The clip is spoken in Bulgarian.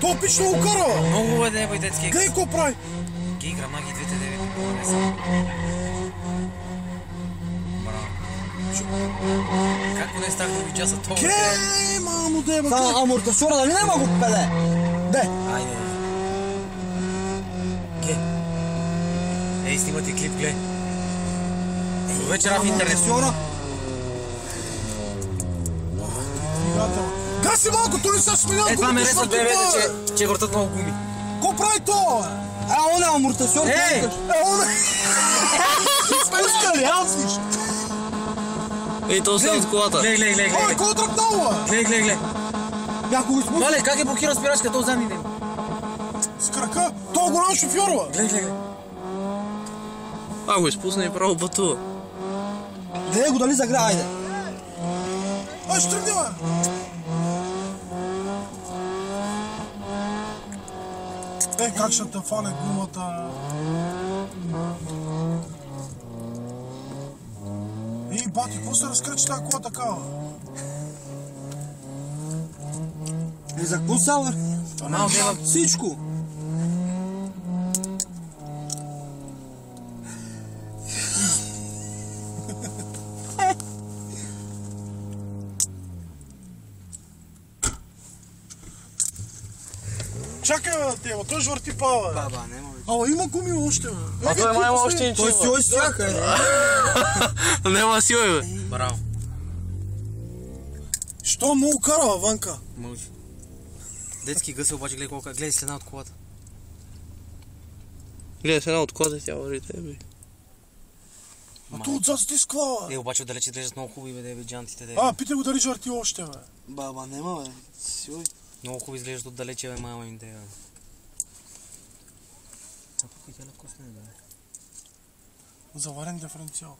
То пич много кара! Много е, бе, детски. Гледай какво прави! Ги игра маги двете деви. Браво. Как не стах да ви часа това? Кей, мамо, деба! Та амортисьора дали няма го пеле? Де? Айде. Ке. Ей, снимате клип, гледай. Вечера в интернет. Амортисьора? Гаси малко, той не се смея! Е, това ме реса бебе, че въртат много гуми. Ко прави то, бе? Он е амортисьор. Ей! Он е! Спуска ли, алфиш? Ей, то се от колата. Гледай. Ой, кой тръпнал, бе? Гледай. Някой го изпусна. Мале, как е блокирал спирачка, то задни ден. С крака. Той е голям шофьор, бе. Гледай. А, го изпусна и право пътува. Гледай го дали загря, айде. Ай, ще тръгне, бе. Как ще те фане гумата? Ей, бати, какво се разкръчи тази кола такава? За какво са, бе? Мал дева. Всичко. Чакай, бе, тева, той ще върти пава, бе. Баба, нема, бе. Ала има гуми още, бе. А той май има още един Той си ой сяка, е. Нема сила, бе. Браво. Що много кара, бе, Ванка? Мълчи. Детски гъсел, обаче гледай колко. Гледай следа от колата. Гледай с една от колата, тя върви тебе. А то отзад стисква, бе. Е, обаче отдалече изглеждат много хубави, бе, джантите, бе. Питай го дали ще върти още, бе. Баба, нема, бе. Си ой. Много хубави изглеждат отдалече, бе, мама им, бе. А тук и тя на вкусна, бе. Заварен диференциал.